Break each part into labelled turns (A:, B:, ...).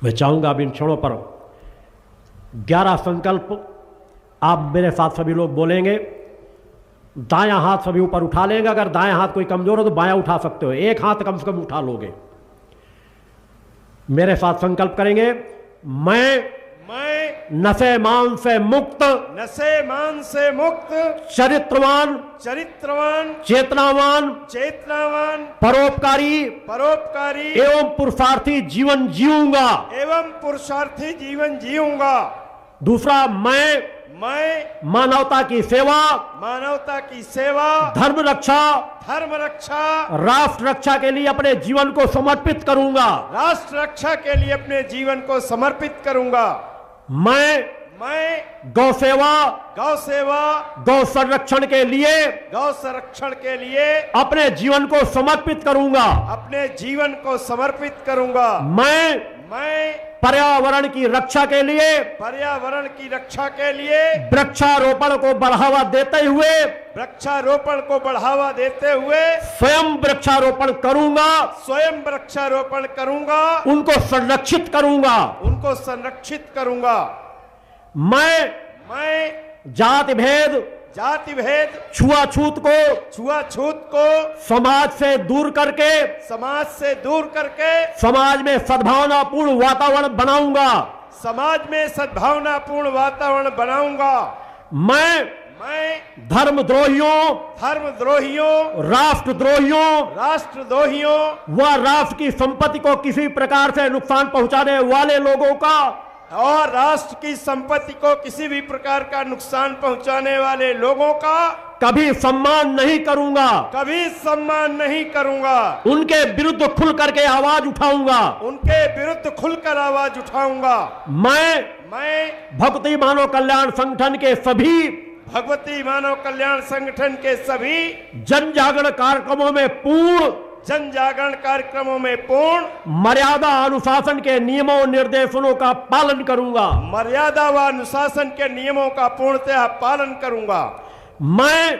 A: मैं चाहूँगा अब इन क्षणों पर 11 संकल्प आप मेरे साथ सभी लोग बोलेंगे। दायां हाथ सभी ऊपर उठा लेंगे। अगर दायां हाथ कोई कमजोर हो तो बायां उठा सकते हो। एक हाथ कम से कम उठा लोगे। मेरे साथ संकल्प करेंगे। मैं नशे मान से मुक्त, चरित्रवान, चेतनावान, परोपकारी एवं पुरुषार्थी जीवन जीऊंगा। दूसरा, मैं मानवता की सेवा, धर्म रक्षा, राष्ट्र रक्षा के लिए अपने जीवन को समर्पित करूंगा। मैं गौ सेवा, गौ संरक्षण के लिए अपने जीवन को समर्पित करूंगा। मैं पर्यावरण की रक्षा के लिए वृक्षारोपण को बढ़ावा देते हुए स्वयं वृक्षारोपण करूंगा। उनको संरक्षित करूंगा। मैं जाति भेद, छुआछूत को समाज से दूर करके समाज में सद्भावनापूर्ण वातावरण बनाऊंगा। मैं धर्मद्रोहियों, राष्ट्रद्रोहियों व राष्ट्र की संपत्ति को किसी प्रकार से नुकसान पहुंचाने वाले लोगों का कभी सम्मान नहीं करूंगा। उनके विरुद्ध खुल करके आवाज उठाऊंगा। मैं भक्ति मानव कल्याण संगठन के सभी जन जागरण कार्यक्रमों में पूर्ण मर्यादा अनुशासन के नियमों निर्देशों का पालन करूंगा। मैं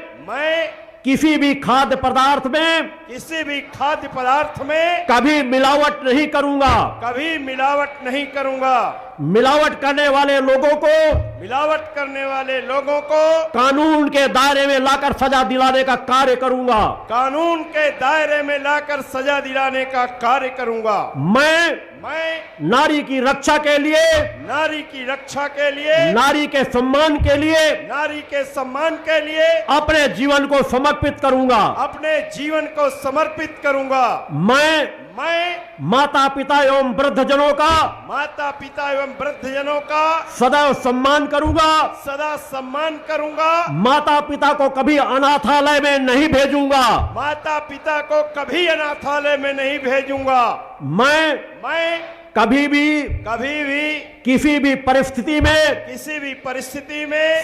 A: किसी भी खाद्य पदार्थ में कभी मिलावट नहीं करूंगा। मिलावट करने वाले लोगों को कानून के दायरे में लाकर सजा दिलाने का कार्य करूंगा। मैं नारी की रक्षा के लिए, नारी के सम्मान के लिए अपने जीवन को समर्पित करूंगा। मैं माता पिता एवं वृद्धजनों का सदा सम्मान करूंगा। माता पिता को कभी अनाथालय में नहीं भेजूंगा। मैं कभी भी किसी भी परिस्थिति में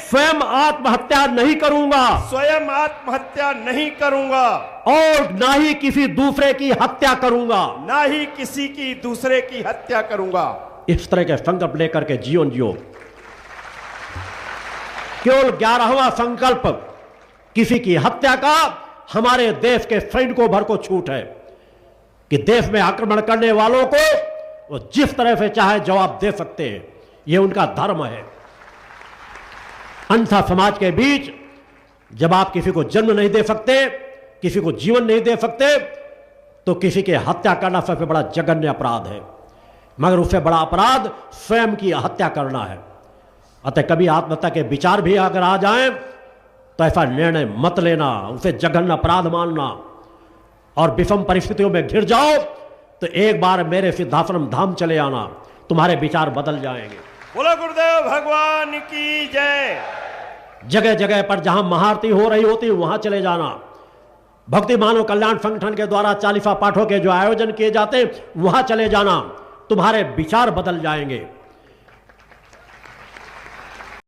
A: स्वयं आत्महत्या नहीं करूंगा और ना ही किसी दूसरे की हत्या करूंगा। इस तरह के संकल्प लेकर के जीवन जियो। केवल 11वां संकल्प किसी की हत्या का हमारे देश के सैनिकों भर को छूट है कि देश में आक्रमण करने वालों को वो जिस तरह से चाहे जवाब दे सकते हैं। यह उनका धर्म है। अन्यथा समाज के बीच जब आप किसी को जन्म नहीं दे सकते, किसी को जीवन नहीं दे सकते, तो किसी की हत्या करना सबसे बड़ा जघन्य अपराध है। मगर उससे बड़ा अपराध स्वयं की हत्या करना है। अतः कभी आत्महत्या के विचार भी अगर आ जाएं तो ऐसा निर्णय मत लेना, उसे जघन्य अपराध मानना। और विषम परिस्थितियों में घिर जाओ तो एक बार मेरे सिद्धाश्रम धाम चले आना, तुम्हारे विचार बदल जाएंगे।
B: बोलो गुरुदेव भगवान की जय।
A: जगह जगह पर जहां महाआरती हो रही होती वहां चले जाना। भक्ति मानव कल्याण संगठन के द्वारा 40 पाठों के जो आयोजन किए जाते वहां चले जाना, तुम्हारे विचार बदल जाएंगे।